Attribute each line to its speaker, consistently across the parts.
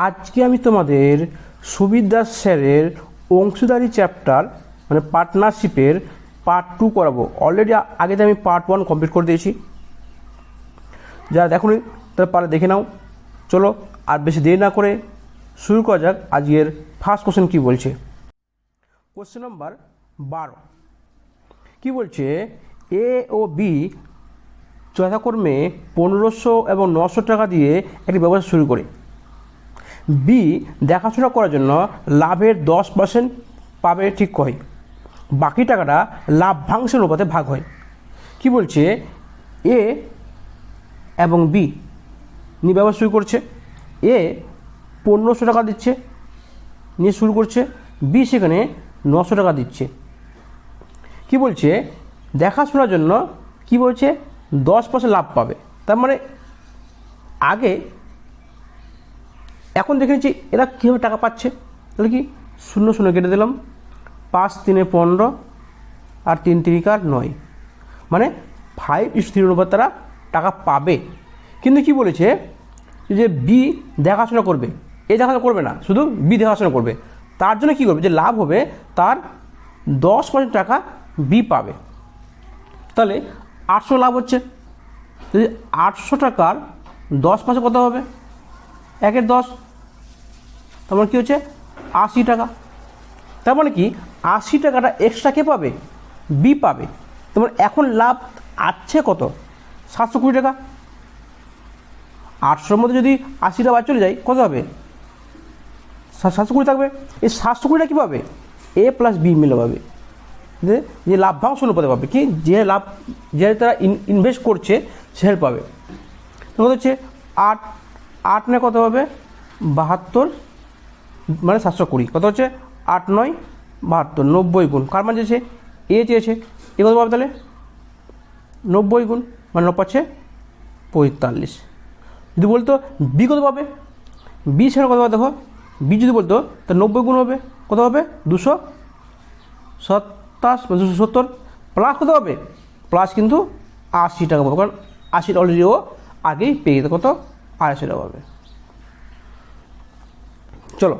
Speaker 1: আজকে আমি তোমাদের সুবীর দাস স্যারের অংশীদারি চ্যাপ্টার মানে পার্টনারশিপের পার্ট 2 করাবো। অলরেডি আগেতে আমি পার্ট 1 কমপ্লিট করে দিয়েছি। যারা দেখোনি তারা পারে দেখে নাও। চলো আর বেশি দেরি না করে শুরু করা যাক। আজকের ফার্স্ট কোশ্চেন কী বলছে, কোশ্চেন নাম্বার 12 কী বলছে, এ ও বি যথাক্রমে 1500 এবং 900 টাকা দিয়ে একটি ব্যবসা শুরু করে বি দেখাশোনা করার জন্য লাভের 10% পাবে ঠিক হয়, বাকি টাকাটা লাভ্যাংশের অনুপাতে ভাগ হয়। কি বলছে, এ এবং বি নিয়ে ব্যবসা শুরু করছে। এ 1500 টাকা দিচ্ছে নিয়ে শুরু করছে, বি সেখানে 900 টাকা দিচ্ছে। কি বলছে, দেখাশোনার জন্য কি বলছে 10% লাভ পাবে। তার মানে আগে এখন দেখে নিচ্ছি এরা কীভাবে টাকা পাচ্ছে। তাহলে কি 0 0 কেটে দিলাম, 5 3 15 আর 3 3 9, মানে 5:3 অনুপাত তারা টাকা পাবে। কিন্তু কি বলেছে যে বি দেখাশোনা করবে, এ দেখাশোনা করবে না, শুধু বি দেখাশোনা করবে। তার জন্য কি করবে, যে লাভ হবে তার 10% টাকা বি পাবে। তাহলে 800 লাভ হচ্ছে, যদি 800 টাকার 10% কত হবে, 1/10, তার মানে কী হচ্ছে 80 টাকা। তার মানে কি 80 টাকাটা এক্সট্রা কে পাবে, বি পাবে। তোমার এখন লাভ আছে কত, 720 টাকা। 800-র মধ্যে যদি 80 টাকা বাদ চলে যায় কত হবে, 720 থাকবে। এই 720 টাকা কী পাবে, এ প্লাস বি মিলে পাবে, যে লাভ্যাংশ অনুপাতে পাবে। কি যে লাভ যে তারা ইনভেস্ট করছে সে পাবে। কত হচ্ছে 8 8 না কত হবে 72, মানে 720, কত হচ্ছে 8 9 72, 90 গুণ কার মান চেয়েছে, এ চেয়েছে, এ কত পাবে তাহলে 90 গুণ, মানে 9 পাচ্ছে 45। যদি বলতো বি কত পাবে, বি সেখানে কত পাবে, দেখো বি যদি বলতো তা 90 গুণ হবে, কত হবে 227, 270 প্লাস কত হবে, প্লাস কিন্তু 80 টাকা পাবে, কারণ 80 অলরেডি ও আগেই পেয়ে যেত, কত 250 টাকা পাবে। চলো,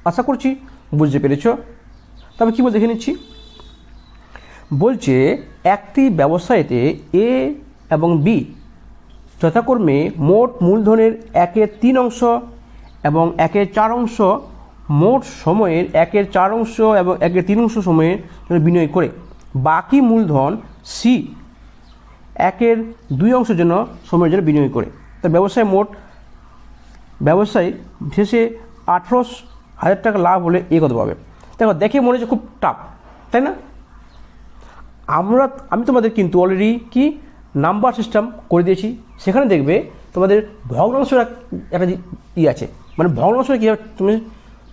Speaker 1: আশা করছি বুঝতে পেরেছ। তবে কী বল দেখে নিচ্ছি। বলছে একটি ব্যবসায়ীতে এ এবং বি যথাক্রমে মোট মূলধনের 1/3 অংশ এবং 1/4 অংশ মোট সময়ের 1/4 অংশ এবং 1/3 অংশ সময়ের জন্য বিনিয়োগ করে বাকি মূলধন সি 1/2 অংশের জন্য সময়ের জন্য বিনিয়োগ করে। তো ব্যবসায়ী শেষে 18,000 টাকা লাভ হলে এ কত পাবে। দেখো দেখে মনে হচ্ছে খুব টাফ, তাই না? আমি তোমাদের কিন্তু অলরেডি কি নাম্বার সিস্টেম করে দিয়েছি। সেখানে দেখবে তোমাদের ভগ্নাংশের একটা আছে, মানে ভগ্নাংশ কীভাবে তুমি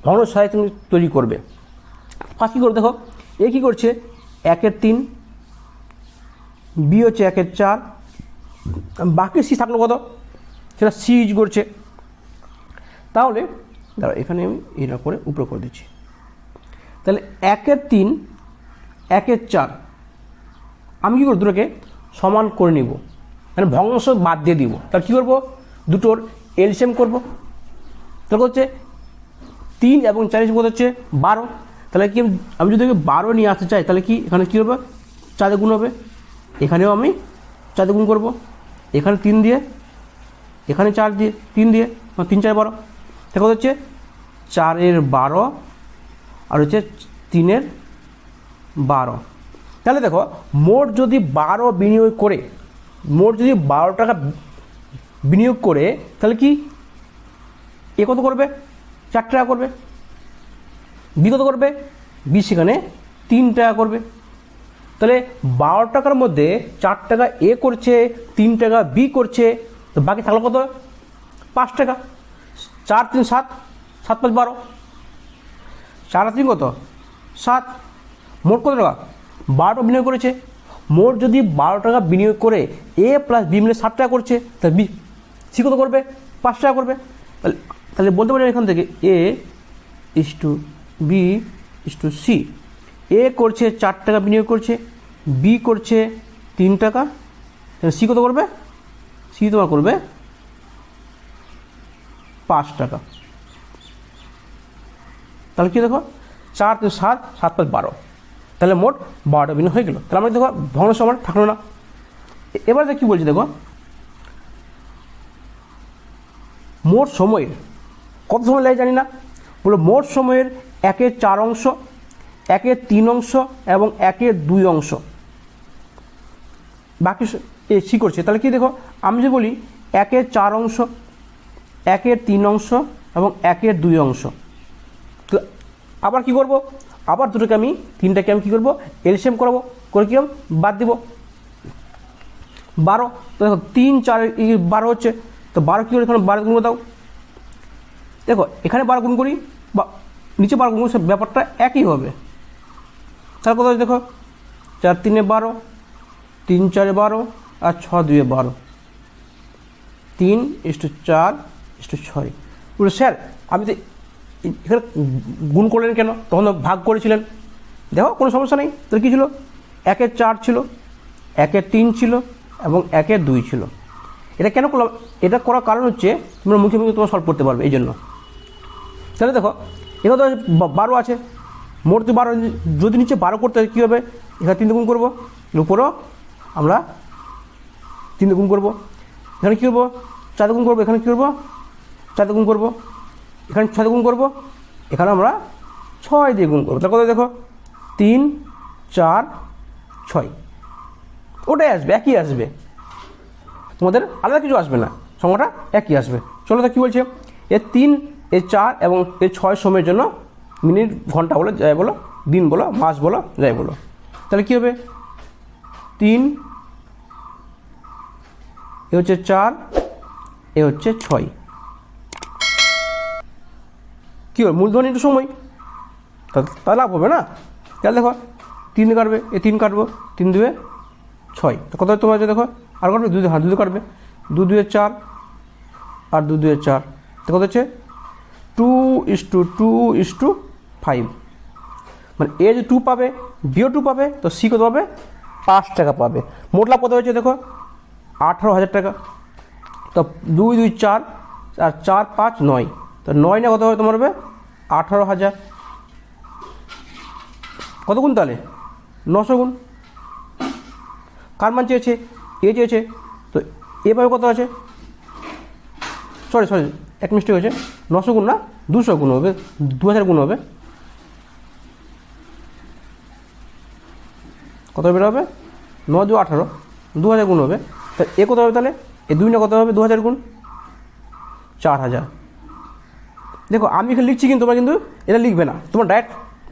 Speaker 1: ভগ্নাংশ সাহায্যে তুমি তৈরি করবে। ফার্স্ট কী করবে, দেখো এ কী করছে 1/3, বি হচ্ছে 1/4, বাকি সি থাকলো কত, সেটা সি ইউজ করছে। তাহলে দাঁড়া এখানে আমি এটা করে উপরে করে দিচ্ছি। তাহলে 1/3 1/4 আমি কী করব, দুটোকে সমান করে নিব, মানে ভগ্নাংশ বাদ দিয়ে দিব। তাহলে কী করবো, দুটোর এলসিএম করব। তাহলে হচ্ছে 3 এবং 4 কত হচ্ছে 12। তাহলে কি আমি যদি 12 নিয়ে আসতে চাই তাহলে কি এখানে কী হবে, 4 গুণ হবে, এখানেও আমি 4 গুণ করব, এখানে 3 দিয়ে, এখানে 4 দিয়ে, 3 দিয়ে, 3 4 12। তাহলে কত হচ্ছে 4 12 আর হচ্ছে 3 12। তাহলে দেখো মোট যদি 12 বিনিয়োগ করে, মোট যদি 12 টাকা বিনিয়োগ করে, তাহলে কি এ কত করবে 4 টাকা করবে, বি কত করবে, বি সেখানে 3 টাকা করবে। তাহলে 12 টাকার মধ্যে 4 টাকা এ করছে, 3 টাকা বি করছে, তো বাকি থাকলো কত 5 টাকা। 4 3 7, 7 5 12, 4 3 কত 7, মোট কত টাকা 12 বিনিয়োগ করেছে। মোট যদি 12 টাকা বিনিয়োগ করে এ প্লাস বি মিলে 7 টাকা করছে, তাহলে বি সি কত করবে 5 টাকা করবে। তাহলে বলতে পারি এখান থেকে A is to B is to C. এ করছে 4 টাকা বিনিয়োগ করছে, বি করছে 3 টাকা, তাহলে সি কত করবে, সি তোমার করবে 5 টাকা। তাহলে কী দেখো 4 3 7, 7 5 12, তাহলে মোট 12টা বিন্দু হয়ে গেল। তাহলে আমরা দেখো ভগ্নাংশ আমার থাকলো না। এবার কী বলছি দেখো, মোট সময়ের কত সময় লাগে জানি না, বলো মোট সময়ের 1/4 অংশ, 1/3 অংশ এবং 1/2 অংশ বাকি সি করছে। তাহলে কি দেখো, আমি যে বলি 1/4 অংশ, 1/3 অংশ এবং 1/2 অংশ, তো আবার কি করব, আবার দুটোকে আমি 3টাকে আমি কী করবো, এলসিএম করাবো, করে কী বাদ দিব 12। তো দেখো 3 4 12 হচ্ছে, তো 12 কী করে এখানে 12 গুণ দাও, দেখো এখানে 12 গুণ করি বা নিচে 12 গুণ করি, সব ব্যাপারটা একই হবে। তার কথা দেখো 4 3 12, 3 4 12 আর 6 2 12, 3:4:6। বলে স্যার আমি তো এখানে গুণ করলেন কেন, তখন ভাগ করেছিলেন। দেখো কোনো সমস্যা নেই, তাহলে কী ছিল, 1/4 ছিল, 1/3 ছিল এবং 1/2 ছিল। এটা কেন করলাম, এটা করার কারণ হচ্ছে তোমরা মুখে মুখে তোমরা সলভ করতে পারবে এই জন্য। তাহলে দেখো এখানে তো 12 আছে, মোট 12, যদি নিচে 12 করতে হয় কী হবে, এখানে 3 গুণ করবো, উপরও আমরা 3 গুণ করবো, এখানে কী করবো 4 গুণ করবো, এখানে কী করবো 4 গুণ করবো, এখানে 6 গুণ করবো, এখানে আমরা 6 দিয়ে গুণ করবো। তার কথা দেখো 3 4 6, ওটাই আসবে, একই আসবে, তোমাদের আলাদা কিছু আসবে না, সংখ্যাটা একই আসবে। চলো তা কী বলছে, এর 3 এর 4 এবং এর 6 সময়ের জন্য মিনিট ঘন্টা বলো যাই বলো, দিন বলো, মাস বলো যাই বলো, তাহলে কী হবে 3, এ হচ্ছে 4, এ হচ্ছে 6, কী হবে মূলধন একটু সময়, তা লাভ হবে না। তাহলে দেখো 3 কাটবে, এ 3 কাটবো, 3 2 6, তো কত তোমার হচ্ছে দেখো, আর কাটবে 2 হ্যাঁ 2 কাটবে, 2 2 4 আর 2 2 4, তো কত হচ্ছে 2:2:5, মানে এ যে 2 পাবে, বিও 2 পাবে, তো সি কত পাবে 5 টাকা পাবে। মোট লাভ কত হয়েছে দেখো 18,000 টাকা। তো 2 2 4 আর 4 5 9, তো 9 না কত হবে তোমার হবে 18,000, কত গুণ তাহলে 900 গুণ। কার মান চেয়েছে, এ চেয়েছে, তো এভাবে কত আছে, সরি এক মিস্টেক হয়েছে, 900 গুণ না 200 গুণ হবে, 2000 গুণ হবে, কত বের হবে 9 2 18, 2000 গুণ হবে। তা এ কত হবে তাহলে, এ 2 না কত হবে 2000 গুণ 4000। দেখো আমি এখানে লিখছি কিন্তু তোমরা কিন্তু এটা লিখবে না, তোমরা ডাইরেক্ট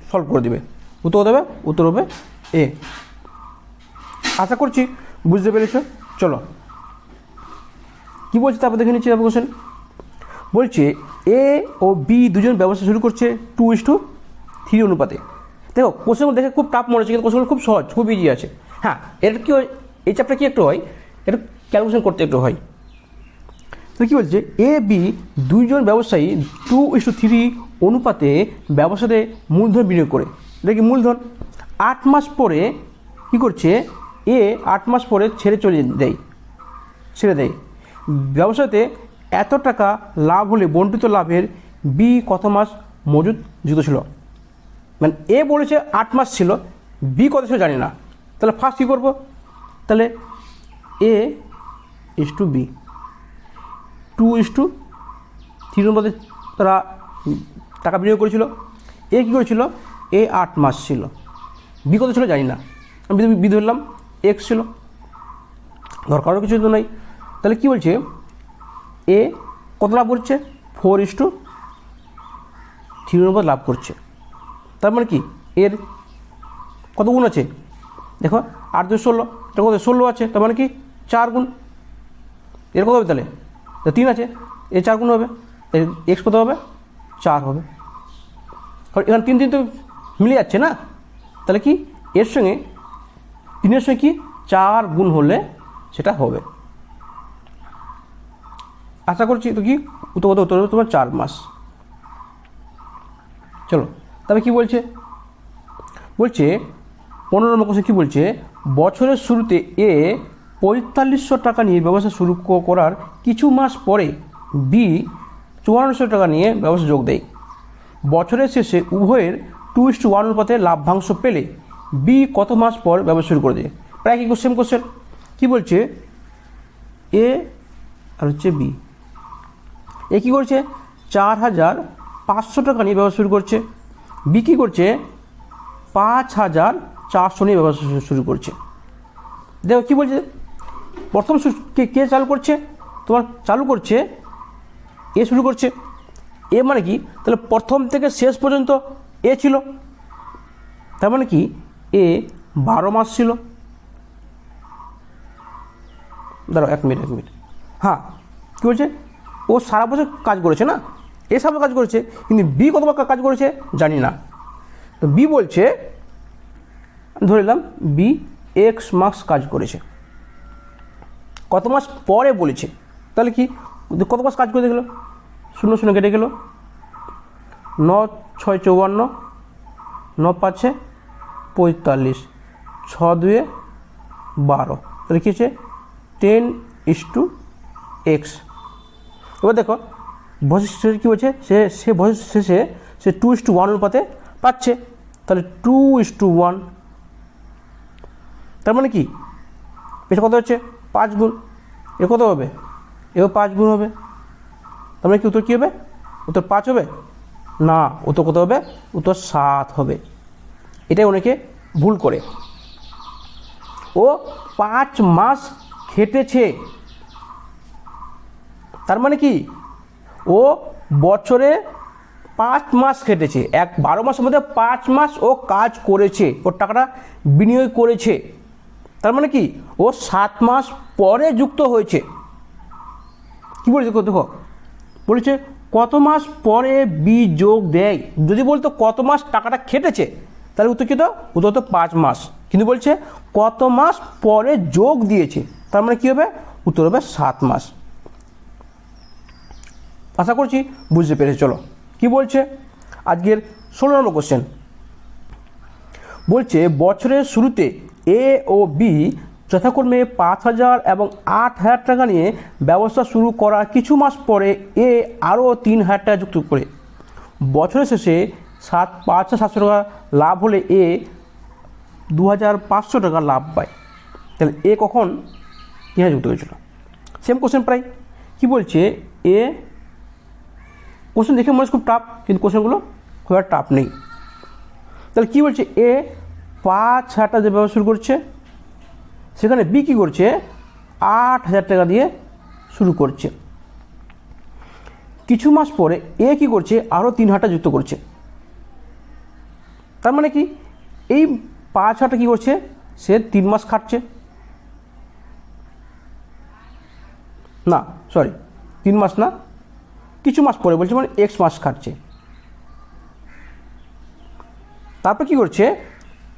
Speaker 1: সলভ করে দেবে, উত্তর দেবে, উত্তর হবে এ। আশা করছি বুঝতে পেরেছো। চলো কী বলছে তারপর দেখে নিচ্ছি কোশ্চেন। বলছে এ ও বি দুজন ব্যবসা শুরু করছে 2:3 অনুপাতে। দেখো কোশ্চেনগুলো দেখে খুব টাফ মনে হচ্ছে, কিন্তু কোশ্চেনগুলো খুব সহজ, খুব ইজি আছে। হ্যাঁ এটা কী হয়, এই চ্যাপ্টার কী একটু হয়, একটু ক্যালকুলেশন করতে একটু হয়। তো কী বলছে, এ বি দুইজন ব্যবসায়ী 2:3 অনুপাতে ব্যবসাতে মূলধন বিনিয়োগ করে। দেখি মূলধন 8 মাস পরে কী করছে, এ 8 মাস পরে ছেড়ে দেয়। ব্যবসাতে এত টাকা লাভ হলে বণ্টিত লাভের বি কত মাস মজুদ ছিল। মানে এ বলেছে 8 মাস ছিল, বি কত ছিল জানি না। তাহলে ফার্স্ট কী করবো, তাহলে এ ইস টু বি 2:3 অনুপাতে তারা টাকা বিনিয়োগ করেছিল। এ কী করেছিল, এ 8 মাস ছিল, বি কত ছিল জানি না, আমি বি ধরলাম এক্স ছিল, দরকারও কিছু তো নাই। তাহলে কী বলছে, এ কত লাভ করছে 4:3 অনুপাত লাভ করছে। তার মানে কি এর কত গুণ আছে, দেখো 8 2 16, এটা কত 16 আছে, তার মানে কি 4 গুণ। এর কত হবে তাহলে 3 আছে, এর 4 গুণ হবে, এর এক্স কত হবে 4 হবে। এখানে 3 3 তো মিলে যাচ্ছে না, তাহলে কি এর সঙ্গে 3-এর সঙ্গে কি 4 গুণ হলে সেটা হবে। আশা করছি তো কি উত্তর হবে তোমার 4 মাস। চলো তবে কি বলছে, 15 নম্বর কোশ্চেন কী বলছে, বছরের শুরুতে এ 4500 টাকা নিয়ে ব্যবসা শুরু করার কিছু মাস পরে বি 5400 টাকা নিয়ে ব্যবসা যোগ দেয়। বছরের শেষে উভয়ের 2:1 অনুপাতে লাভ্যাংশ পেলে বি কত মাস পর ব্যবসা শুরু করে দেয়? প্রায় কি সেম কোশ্চেন। কী বলছে, এ আর হচ্ছে বি, এ কী করছে 4,500 টাকা নিয়ে ব্যবসা শুরু করছে, বি কী করছে 5,400 নিয়ে ব্যবসা শুরু করছে। দেখো কী বলছে, প্রথম কে চালু করছে, তোমার চালু করছে এ শুরু করছে। এ মানে কি, তাহলে প্রথম থেকে শেষ পর্যন্ত এ ছিল, তার মানে কি এ 12 মাস ছিল। দাঁড়াও এক মিনিট। হ্যাঁ কী বলছে, ও সারা বছর কাজ করেছে না, এ সারা কাজ করেছে, কিন্তু বি কতবার কাজ করেছে জানি না। তো বি বলছে, ধরে নিলাম বি এক্স মাস কাজ করেছে, কত মাস পরে বলেছে, তাহলে কি কত মাস কাজ করে গেলো, 0 কেটে গেল, 9 6 54, 9 5 45, 6 2 12, তাহলে কী হচ্ছে 10:x। এবার দেখো বছর শেষে কী বলছে, সে বছর শেষে সে 2:1 অনুপাতে পাচ্ছে, তাহলে 2:1, তার মানে কি এটা কত হচ্ছে 5 গুণ, এ কত হবে, এও 5 গুণ হবে, তার মানে কি উত্তর কী হবে, উত্তর 5 হবে না, উত্তর কত হবে, উত্তর 7 হবে। এটাই অনেকে ভুল করে, ও 5 মাস খেটেছে, তার মানে কি ও বছরে 5 মাস খেটেছে, 12 মাসের মধ্যে 5 মাস ও কাজ করেছে, ওর টাকাটা বিনিয়োগ করেছে, তার মানে কি ও 7 মাস পরে যুক্ত হয়েছে। কী বলেছে দেখো, বলেছে কত মাস পরে বি যোগ দেয়, যদি বলতো কত মাস টাকাটা খেটেছে তাহলে উত্তর কী তো, উত্তর তো 5 মাস, কিন্তু বলছে কত মাস পরে যোগ দিয়েছে, তার মানে কী হবে, উত্তর হবে 7 মাস। আশা করছি বুঝতে পেরেছি। চলো কি বলছে আজকের 16 নম্বর কোশ্চেন, বলছে বছরের শুরুতে এ ও বি যথাক্রমে 5,000 এবং 8,000 টাকা নিয়ে ব্যবসা শুরু করার কিছু মাস পরে এ আরও 3,000 টাকা যুক্ত করে বছরের শেষে 5,700 টাকা লাভ হলে এ 2,500 টাকা লাভ পায়। তাহলে এ কখন 3,000 যুক্ত হয়েছিল? সেম কোশ্চেন প্রায়। কি বলছে, এ কোশ্চেন দেখে মনে হচ্ছে খুব টাফ, কিন্তু কোশ্চেনগুলো খুব একটা টাফ নেই। তাহলে কী বলছে, এ 5,000 টাকা যে ব্যবসা শুরু করছে, সেখানে বি কী করছে 8,000 টাকা দিয়ে শুরু করছে। কিছু মাস পরে এ কী করছে আরও 3,000 টাকা যুক্ত করছে, তার মানে কি এই 5,000 টাকা কী করছে, সে 3 মাস খাটছে, না সরি 3 মাস না, কিছু মাস পরে বলছে, মানে এক্স মাস খাটছে। তারপর কী করছে,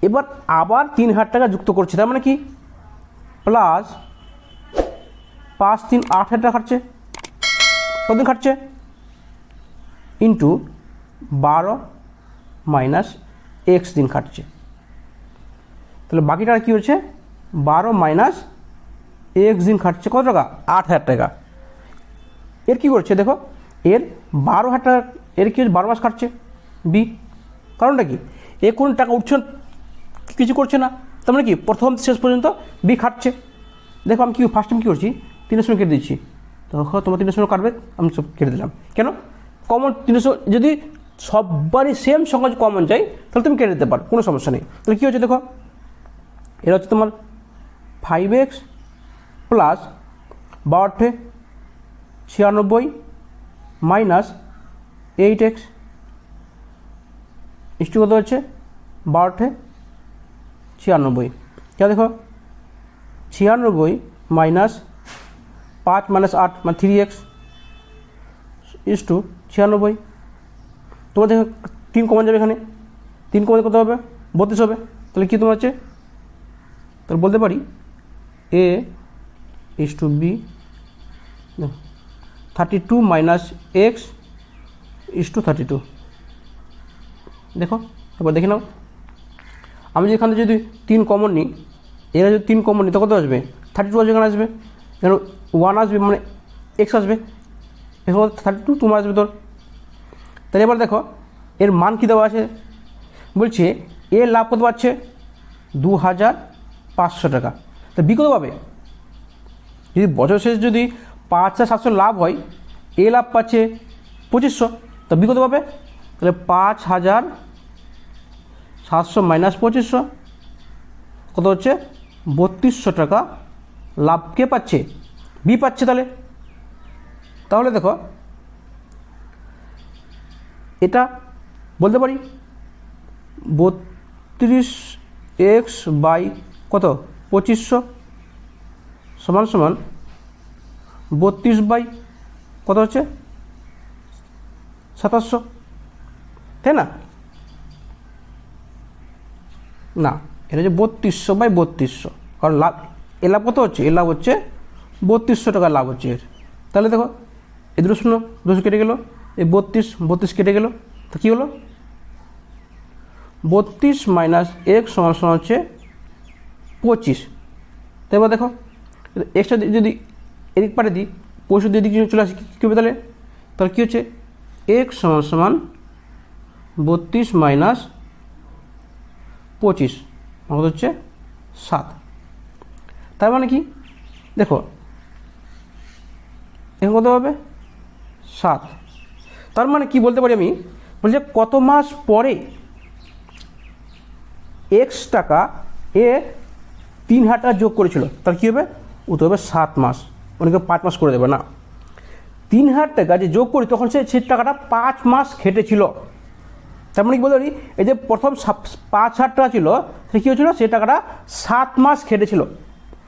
Speaker 1: এবার আবার 3,000 টাকা যুক্ত করছে, তার মানে কি প্লাস 5 3 8,000 টাকা খাটছে, কতদিন খাটছে, ইন্টু 12 মাইনাস এক্স দিন খাটছে। তাহলে বাকি টাকা কী হচ্ছে 12 মাইনাস এক্স দিন খাটছে, কত টাকা 8,000 টাকা। এর কী করছে দেখো, এর 12,000 টাকা, এর কি 12 মাস খাটছে বি, কারণটা কি এ কোন টাকা উঠছে কিছু করছে না, তার মানে কি প্রথম শেষ পর্যন্ত বি খাটছে। দেখো আমি কি ফার্স্ট টাইম কী করছি 300 কেটে দিচ্ছি, তখন তোমার 300 কাটবে, আমি সব কেটে দিলাম, কেন কমন 300 যদি সববারই সেম সংখ্যা কমন যায় তাহলে তুমি কেটে দিতে পারো, কোনো সমস্যা নেই। তাহলে কী হচ্ছে দেখো, এটা হচ্ছে তোমার 5x plus 12 96 minus 8x is to কত হচ্ছে 12 96। क्या देखो 96 माइनस 5 माइनस 8 মানে 3x ইস টু 96। তোমার দেখো 3 কমন যাবে, এখানে 3 কমন কত হবে 32 হবে। তাহলে কী তোমার হচ্ছে, তাহলে বলতে পারি এ is to B 32 minus x is to 32। দেখো এবার দেখে নাও, আমি যেখানে যদি 3 কমন নিই, এরা যদি 3 কমন নিই তো কত আসবে 32 আসবে, এখানে আসবে, এখানে 1 আসবে, মানে এক্স আসবে, এখানে 32 তোমার আসবে তোর। তাহলে এবার দেখো এর মান কী দেওয়া আছে, বলছে এ লাভ কত পাচ্ছে 2500 টাকা। তা বি কত পাবে, যদি বছর শেষে যদি 5700 লাভ হয়, এ লাভ পাচ্ছে 2500, তা বি কত পাবে, তাহলে 5700 মাইনাস 2500 কত হচ্ছে 3200 টাকা লাভ কে পাচ্ছে, বি পাচ্ছে। তাহলে দেখো এটা বলতে পারি 32x বাই কত 2500 সমান সমান 32 বাই কত হচ্ছে 2700, তাই না? না, এটা হচ্ছে 3200 বাই 3200, কারণ লাভ এ লাভ কত হচ্ছে, এ লাভ হচ্ছে 3200 টাকা লাভ হচ্ছে এর। তাহলে দেখো এই দুটো শূন্য দুশো কেটে গেল, এই 32 কেটে গেল, তো কী হলো 32 মাইনাস এক্স সমান সমান হচ্ছে 25। তো এবার দেখো এক্সটা যদি এদিক পারে দিই, 65 এদিক চলে আসি, কী হবে তাহলে কী হচ্ছে এক্স সমান সমান 32 মাইনাস 25 আমাদের হচ্ছে 7। তার মানে কি দেখো এখন কত হবে 7। তার মানে কি বলতে পারি আমি, বলছে কত মাস পরে এক্স টাকা এ 3000 টাকা যোগ করেছিল, তার কী হবে, উত্তর হবে 7 মাস। অনেকে 5 মাস করে দেবে না, 3000 টাকা যে যোগ করি তখন সে টাকাটা 5 মাস খেটেছিল। তার মানে কি বলতে পারি, এই যে প্রথম 5000 টাকা ছিল সে কী হয়েছিল, সে টাকাটা 7 মাস খেটেছিল।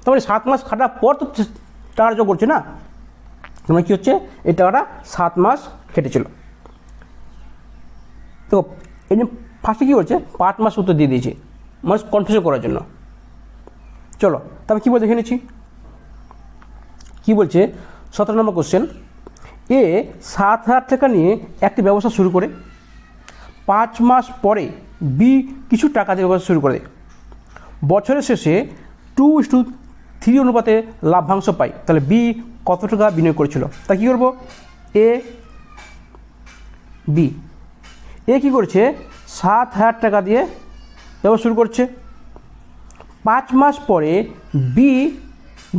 Speaker 1: তার মানে 7 মাস খাটার পর তো টাকা যোগ করছে না, তার মানে কী হচ্ছে এই টাকাটা 7 মাস খেটেছিল। তো এই যে ফার্স্টে কী করছে 5 মাস উত্তর দিয়ে দিয়েছে, মানুষ কনফিউশন করার জন্য। চলো তবে কী বলতে দেখে নিচ্ছি, কী বলছে 17 নম্বর কোশ্চেন, এ 7000 টাকা নিয়ে একটি ব্যবসা শুরু করে 5 মাস পরে বি কিছু টাকা দিয়ে ব্যবসা শুরু করে দেয়, বছরের শেষে 2:3 অনুপাতে লাভ্যাংশ পাই, তাহলে বি কত টাকা বিনিয়োগ করেছিল। তা কী করবো, এ কী করছে 7000 টাকা দিয়ে ব্যবসা শুরু করছে, 5 মাস পরে বি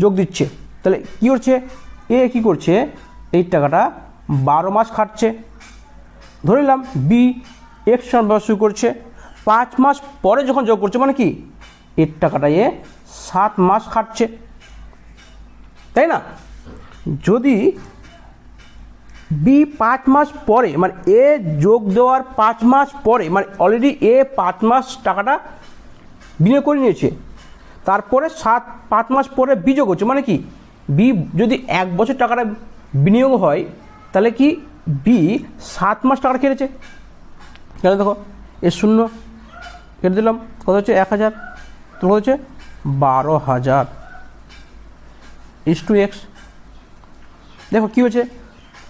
Speaker 1: যোগ দিচ্ছে, তাহলে কী করছে এ কী করছে এই টাকাটা 12 মাস খাটছে। ধরে নিলাম বি এক্স ব্যবসা শুরু করছে, 5 মাস পরে যখন যোগ করছে মানে কি এর টাকাটা এ 7 মাস খাটছে, তাই না? যদি বি 5 মাস পরে মানে এ যোগ দেওয়ার 5 মাস পরে মানে অলরেডি এ 5 মাস টাকাটা বিনিয়োগ করে নিয়েছে, তারপরে 5 মাস পরে বি যোগ হচ্ছে মানে কি বি যদি 1 বছর টাকাটা বিনিয়োগ হয় তাহলে কি বি 7 মাস টাকাটা কেটেছে। তাহলে দেখো এর শূন্য কেটে দিলাম, কত হচ্ছে 1000, তো কত হচ্ছে 12000 = x। দেখো কী হয়েছে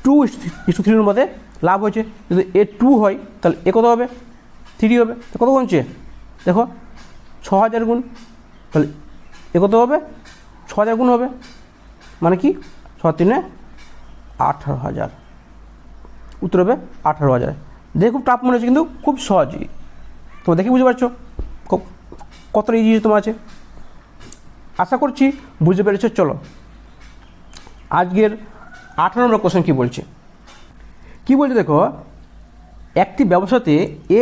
Speaker 1: 2:3 মধ্যে লাভ হয়েছে, যদি এ 2 হয় তাহলে এ কত হবে 3 হবে, কত গুণছে দেখো 6000 গুণ, তাহলে এ কত হবে 6000 গুণ হবে, মানে কি 6×3 = 18000, উত্তর হবে 18000। দেখে খুব টাফ মনে হচ্ছে কিন্তু খুব সহজই, তোমরা দেখে বুঝতে পারছো কতটা ইজি তোমার আছে, আশা করছি বুঝতে পেরেছো। চলো আজকের 18 নম্বর কোশ্চেন কী বলছে, দেখো একটি ব্যবসাতে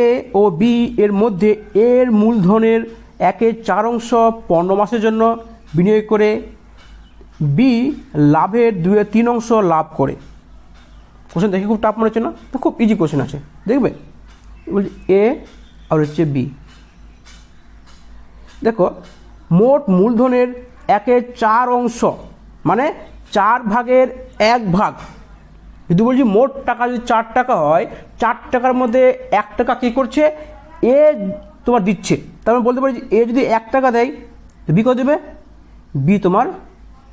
Speaker 1: এ ও বি এর মধ্যে এর মূলধনের 1/4 15 মাসের জন্য বিনিয়োগ করে বি লাভের 2/3 লাভ করে। কোশ্চেন দেখে খুব টাফ মনে হচ্ছে না, তো খুব ইজি কোশ্চেন আছে, দেখবে বলছি এ আর হচ্ছে বি। দেখো মোট মূলধনের 1/4 মানে 4 ভাগের 1 ভাগ, যদি বলছি মোট টাকা যদি 4 টাকা হয় 4 টাকার মধ্যে 1 টাকা কী করছে এ তোমার দিচ্ছে, তার মানে বলতে পারি এ যদি 1 টাকা দেয় বি কত দেবে, বি তোমার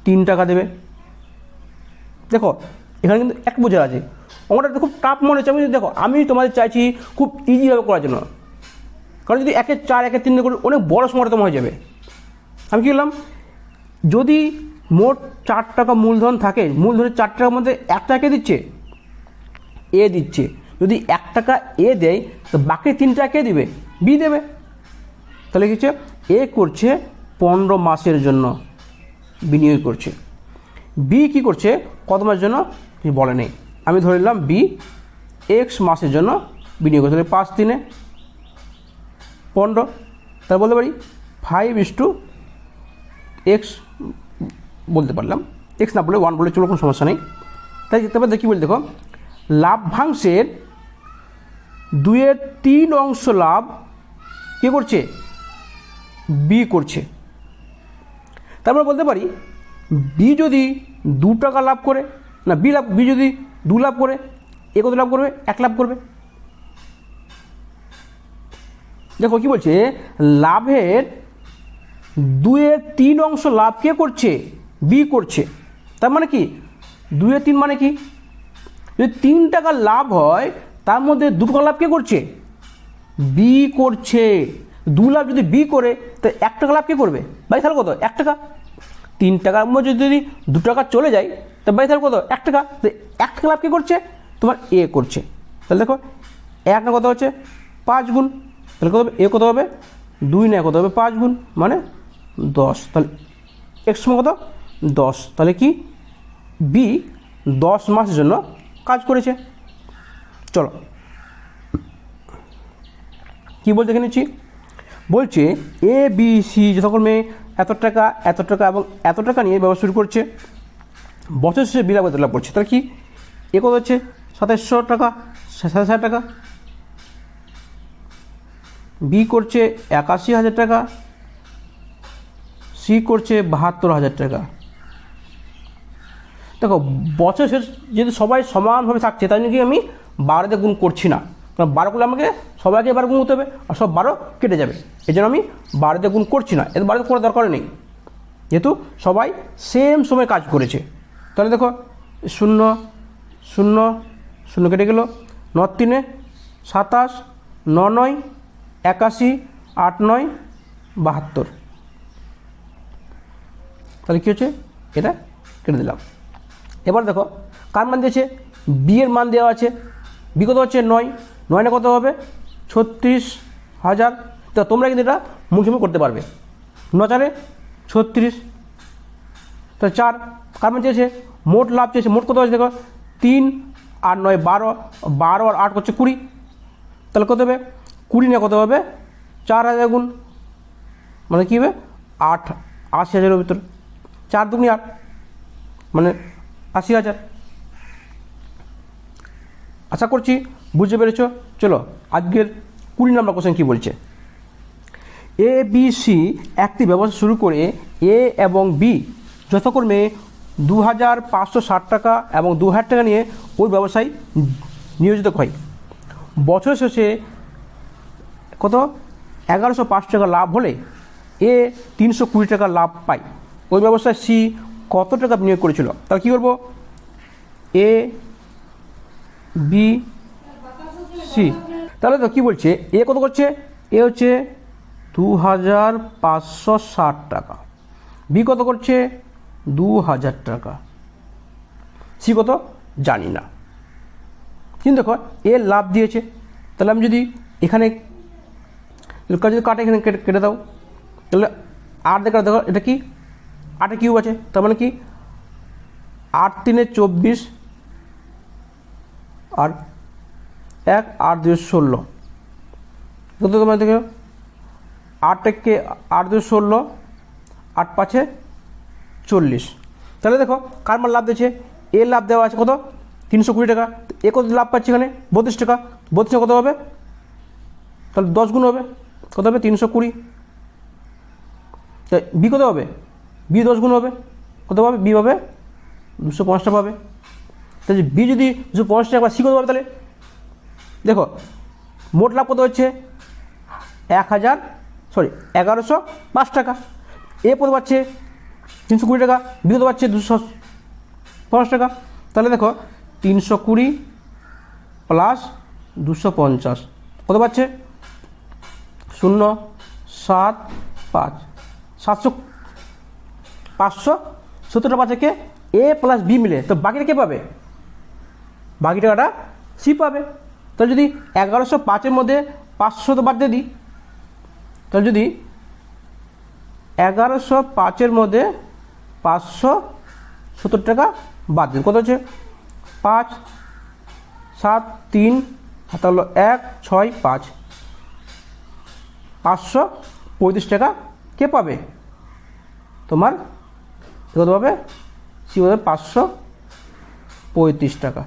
Speaker 1: 3 টাকা দেবে। দেখো এখানে কিন্তু এক বোঝা আছে, অঙ্কটা খুব টাফ মনে হচ্ছে, আমি দেখো আমি তোমাদের চাইছি খুব ইজিভাবে করার জন্য, কারণ যদি 1/4 1/3 করে অনেক বড় সময়টা তোমার হয়ে যাবে। আমি কী করলাম, যদি মোট 4 টাকা মূলধন থাকে, মূলধনের 4 টাকার মধ্যে 1 টাকা দিচ্ছে এ দিচ্ছে, যদি 1 টাকা এ দেয় তো বাকি 3 টাকা কে দিবে? বি দেবে। তাহলে কি হচ্ছে, এ করছে 15 মাসের জন্য বিনিয়োগ করছে, বি কি করছে কত মাসের জন্য কি বলে নেই, আমি ধরে নিলাম বি এক্স মাসের জন্য বিনিয়োগ করছে। তাহলে 5 3 15, তাহলে বলতে পারি 5:x বলতে পারলাম, এক্স না বলে 1 বলে চলো, কোনো সমস্যা নেই। তাই দেখতে পাবে, দেখি বলি, দেখো লাভ্যাংশের 2/3 অংশ লাভ কে করছে? বি করছে। তারপরে বলতে পারি বি যদি 2 টাকা লাভ করে, না বি যদি 2 লাভ করে, এ কত লাভ করবে? 1 লাভ করবে। দেখো কি বলছে, লাভের 2/3 অংশ লাভ কে করছে? বি করছে। তার মানে কি 2/3 মানে কি? যদি 3 টাকা লাভ হয় তার মধ্যে 2 টাকা লাভ কে করছে? বি করছে। 2 লাভ যদি বি করে তো 1 টাকা লাভ কে করবে? ভাই তাহলে কত? 1 টাকা। 3 টাকার মধ্যে যদি 2 টাকা চলে যায় তো ভাই তাহলে কত? 1 টাকা। তো 1 টাকা লাভ কে করছে? তোমার এ করছে। তাহলে দেখো 1 না কত হচ্ছে 5 গুণ, তাহলে কত হবে? এ কত হবে? 2 না কত হবে? 5 গুণ মানে 10। তাহলে এক্স সমান কত? 10। তাহলে কি বি 10 মাসের জন্য কাজ করেছে। চলো কি বলতে দেখে নিচ্ছি, বলছে এ বি সি যথাক্রমে এত টাকা এবং এত টাকা নিয়ে ব্যবসা শুরু করছে, বছর শেষে বিল কত লাভ করছে। তাহলে কি এ কত হচ্ছে 2700 টাকা, 27,000 টাকা, বি করছে 81,000 টাকা, সি করছে 72,000 টাকা। দেখো বছর শেষ যেহেতু সবাই সমানভাবে থাকছে তাই জন্য কি আমি 12 দিয়ে গুণ করছি না, কারণ 12 করলে আমাকে সবাইকে 12 গুণ হতে হবে আর সব 12 কেটে যাবে, এই জন্য আমি 12 দিয়ে গুণ করছি না, এতে 12 করার দরকার নেই যেহেতু সবাই সেম সময় কাজ করেছে। তাহলে দেখো 0 0 0 কেটে গেল, 9 3 27, 9 9 81, 8 9 72। তাহলে কী হচ্ছে, এটা কেটে দিলাম। এবার দেখো কার মান দিয়েছে? বি এর মান দেওয়া আছে, বি কত হচ্ছে 9, 9 না কত হবে 36,000। তো তোমরা কিন্তু এটা মুখোমুখি করতে পারবে, 9 4 36, তো 4 কার মান চেয়েছে? মোট লাভ চেয়েছে, মোট কত আছে দেখো 3 আর 9 12, 12 আর 8 হচ্ছে 20, তাহলে কত হবে 20 না কত হবে 4,000 গুণ মানে কী হবে 8 80,000-এর ভিতরে, 4 2 8 মানে 80,000। আশা করছি বুঝতে পেরেছ। চলো আজকের 20 নম্বর কোশ্চেন কী বলছে, এ বি সি একটি ব্যবসা শুরু করে এ এবং বি যথাক্রমে 2,560 টাকা এবং 2,000 টাকা নিয়ে ওই ব্যবসায় নিয়োজিত হয়। বছর শেষে কত 1,105 টাকা লাভ হলে এ 320 টাকা লাভ পায়। ওই ব্যবসায় সি কত টাকা বিনিয়োগ করেছিল? তাহলে কী করবো, এ বি সি। তাহলে তো কী বলছে, এ কত করছে? এ হচ্ছে 2,560 টাকা, বি কত করছে 2,000 টাকা, সি কত জানি না, কিন্তু দেখো এ লাভ দিয়েছে। তাহলে আমি যদি এখানে যদি কাটে এখানে কেটে দাও, তাহলে 8 দেখা দেখো এটা কি 8 কিউব আছে, তার মানে কি 8 3 24 আর 1 8 2 16, কত তোমার দেখো 8 কে 8 2 16, 8 5 40। তাহলে দেখো কার মান লাভ দিয়েছে? এ লাভ দেওয়া আছে কত 320 টাকা, এ কত লাভ পাচ্ছে এখানে 32 টাকা, 32 টাকা কত হবে? তাহলে 10 গুণ হবে, কত হবে 320। বি কত হবে? বি 10 গুণ হবে, কত পাবে? বি পাবে 250 টাকা পাবে। তাহলে বি যদি 250 টাকা, সি কত পাবে? তাহলে দেখো মোট লাভ কত হচ্ছে 1,105 টাকা, এ কত পাচ্ছে 320 টাকা, বি কত পাচ্ছে 250 টাকা। তাহলে দেখো 320 প্লাস 250 কত পাচ্ছে 0 7 5 700 570 টাকা পাচ্ছে কে? এ প্লাস বি মিলে। তো বাকিটা কে পাবে? বাকি টাকাটা সি পাবে। তাহলে যদি 1105-এর মধ্যে 500 বাদ দিয়ে দিই, তাহলে যদি 1105-এর মধ্যে 570 টাকা বাদ দিন, কত হচ্ছে 5 7 3, হাতে হলো 1 6 5, 535 টাকা কে পাবে? তোমার কত পাবে? সি পাবে 535 টাকা।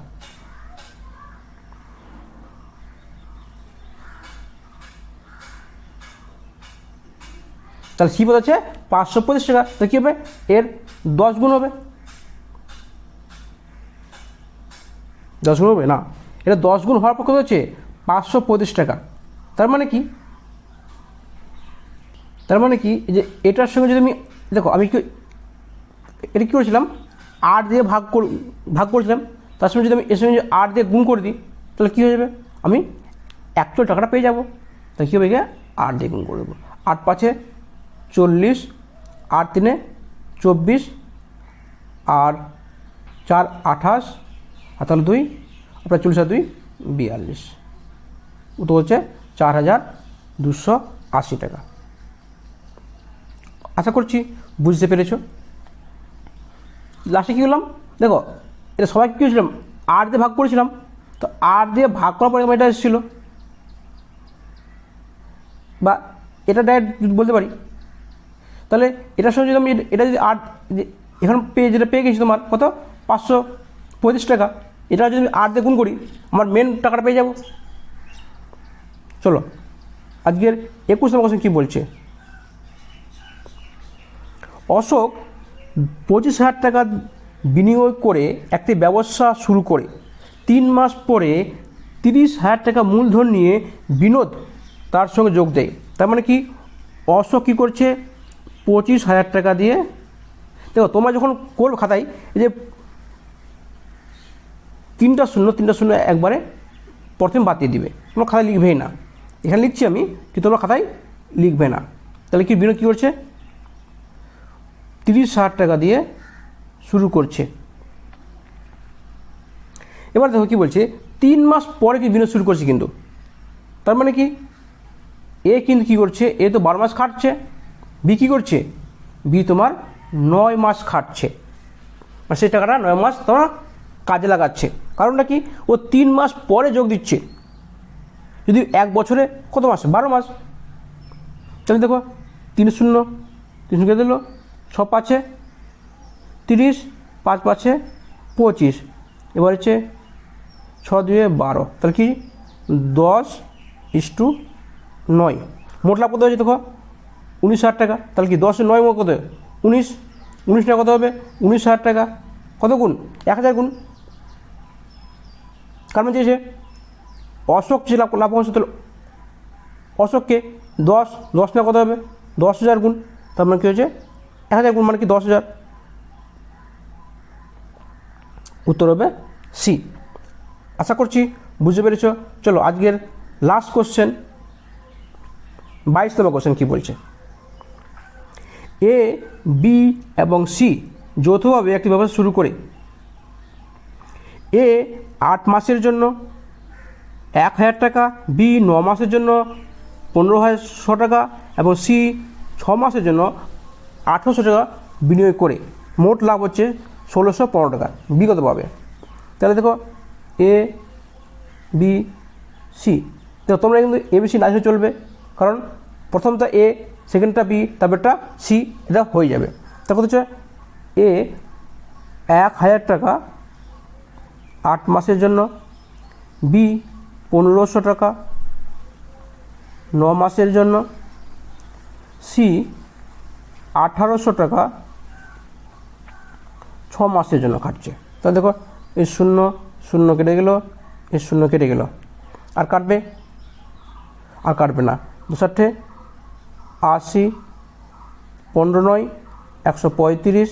Speaker 1: তাহলে সি হচ্ছে 535 টাকা। তো কী হবে? এর 10 গুণ হবে। 10 গুণ হবে না, এটা 10 গুণ হওয়ার পর কত হচ্ছে 535 টাকা। তার মানে কি? তার মানে কি যে এটার সঙ্গে যদি আমি দেখো, আমি কি এটা কী করেছিলাম, 8 দিয়ে ভাগ করেছিলাম, তার সঙ্গে যদি আমি এর সঙ্গে 8 দিয়ে গুণ করে দিই, তাহলে কী হয়ে যাবে? আমি অ্যাকচুয়াল টাকাটা পেয়ে যাবো। তাহলে কী হবে? গিয়ে 8 দিয়ে গুণ করে দেবো। 8 5-এ 40, 8 3-এ 24, আর 4 28, আর তাহলে 2, আপনার 40 আর 2 42, তো হচ্ছে 4280 টাকা। আশা করছি বুঝতে পেরেছো। লাস্টে কী করলাম দেখো, এটা সবাই কী করেছিলাম, 8 দিয়ে ভাগ করেছিলাম, তো 8 দিয়ে ভাগ করার পরে এটা এসেছিলো, বা এটা ডাইরেক্ট বলতে পারি। তাহলে এটার সঙ্গে যদি আমি এটা যদি 8 এখন যেটা পেয়ে গেছি তোমার কত 535 টাকা, এটা যদি আমি 8 দিয়ে গুণ করি, আমার মেন টাকাটা পেয়ে যাব। চলো আজকের 21 নম্বর কোশ্চেন কী বলছে। অশোক 25,000 টাকা বিনিয়োগ করে একটি ব্যবসা শুরু করে 3 মাস পরে 30,000 টাকা মূলধন নিয়ে বিনোদ তার সঙ্গে যোগ দেয়। তার মানে কি, অশোক কী করছে 25,000 টাকা দিয়ে, দেখো তোমরা যখন করবে খাতায়, এই যে 3টা শূন্য একবারে প্রথমে বাদ দিয়ে দিবে, তোমরা খাতায় লিখবেই না। এখানে লিখছি আমি, কিন্তু তোমরা খাতায় লিখবে না। তাহলে কি বিনোদ কী করছে 30,000 টাকা দিয়ে শুরু করছে। এবার দেখো কী বলছে, 3 মাস পরে কি বিনোদ শুরু করছে কিন্তু। তার মানে কি, এ কিন্তু কী করছে, এ তো 12 মাস খাটছে, বি কী করছে, বি তোমার 9 মাস খাটছে, আর সেই টাকাটা 9 মাস তোমার কাজে লাগাচ্ছে। কারণটা কি, ও 3 মাস পরে যোগ দিচ্ছে। যদি 1 বছরে কত মাস, 12 মাস। তাহলে দেখো 3 শূন্য কে দিল, 6 5-এ 30, 5 5-এ 25, এবার হচ্ছে 6 2-এ 12, তাহলে কি 10:9। মোট লাভ কত হয়েছে দেখো 19,000 টাকা। তাহলে কি 10 9 কত 19, 19 টাকা কত হবে 19,000 টাকা, কত গুণ 1000 গুণ। কারণ চেয়েছে অশোক যে লাভ অংশ, তাহলে অশোককে 10 টাকা কত হবে 10,000 গুণ। তার মানে কী হচ্ছে 1000 গুণ মানে কি 10,000। উত্তর হবে সি। আশা করছি বুঝতে পেরেছ। চলো আজকের লাস্ট কোশ্চেন 22 নম্বর কোশ্চেন কী বলছে। এ বি এবং সি যৌথভাবে একটি ব্যবসা শুরু করে এ 8 মাসের জন্য 1,000 টাকা, বি 9 মাসের জন্য 15,000 টাকা এবং সি 6 মাসের জন্য 1,800 টাকা বিনিয়োগ করে মোট লাভ হচ্ছে 1,615 টাকা। বি কত পাবে? তাহলে দেখো এ বি সি, দেখো তোমরা কিন্তু এবিসি না হিসেবে চলবে, কারণ প্রথমটা এ, সেকেন্ডটা বি, তারপরটা সি, এটা হয়ে যাবে। তারপর হচ্ছে এ 1,000 টাকা 8 মাসের জন্য, বি 1,500 টাকা 9 মাসের জন্য, সি 1,800 টাকা 6 মাসের জন্য খাটছে। তাহলে দেখো এই 0 কেটে গেল, এই 0 কেটে গেল, আর কাটবে? আর কাটবে না। 2 80, 15 9 135,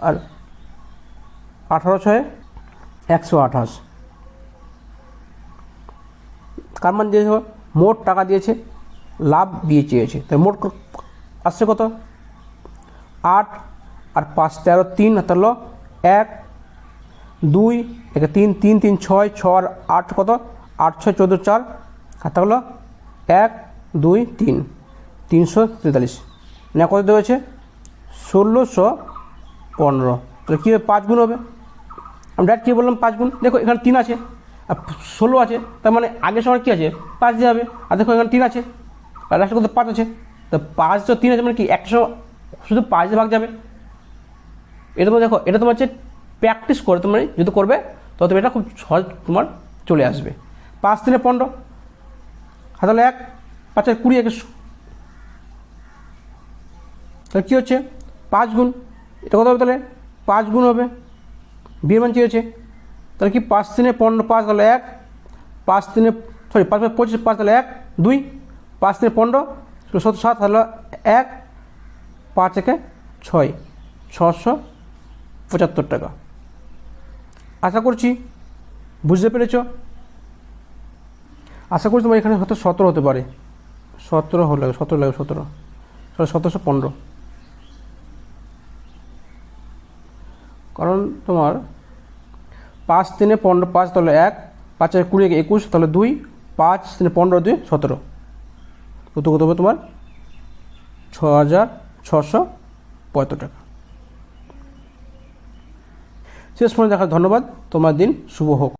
Speaker 1: আর 18 6 128। কার মান দিয়েছে? মোট টাকা দিয়েছে, লাভ দিয়ে চেয়েছে। তাই মোট আসছে কত 8, আর 5 13 3, তাহলে 1 2 একে 3 3 3 6 6 আর 8 কত 8 6 14 4 হাতে হলো 1 2 3 343 না কত দেওয়া হয়েছে 1615। তাহলে কী হবে 5 গুণ হবে। আমি ডাইরেক্ট কী বললাম 5 গুণ। দেখো এখানে 3 আছে আর 16 আছে, তার মানে আগের সময় কী আছে 5 দিয়ে হবে। আর দেখো এখানে 3 আছে আর লাস্টে কত 5 আছে, তো 5 তো 3 আছে মানে কি একটা সময় শুধু 5 দিয়ে ভাগ যাবে। এটা তোমার দেখো এটা তোমার হচ্ছে প্র্যাকটিস করে তোমার যদি করবে তত এটা খুব সহজ তোমার চলে আসবে। 5 3 15 হাতে হলো 1 5 আর 20 21। তাহলে কী হচ্ছে 5 গুণ, এটা কত হবে তাহলে 5 গুণ হবে। বিয়ের মান চেয়েছে তাহলে কি 5 3 15 5 তাহলে 1 5 3 সরি 5 25 5 তাহলে 1 2 5 3 15 17 7 তাহলে 1 5 1 6 675 টাকা। আশা করছি বুঝতে পেরেছ। আশা করছি তোমার এখানে হয়তো 17 হতে পারে, 17 হলে 17 লাগে 17 1715, কারণ তোমার 5 3 15 5 তাহলে 1 5 আর 20 21 তাহলে 2 5 3 15 2 17, কত কত হবে তোমার 6675 টাকা। শেষ পর্যন্ত দেখার ধন্যবাদ। তোমার দিন শুভ হোক।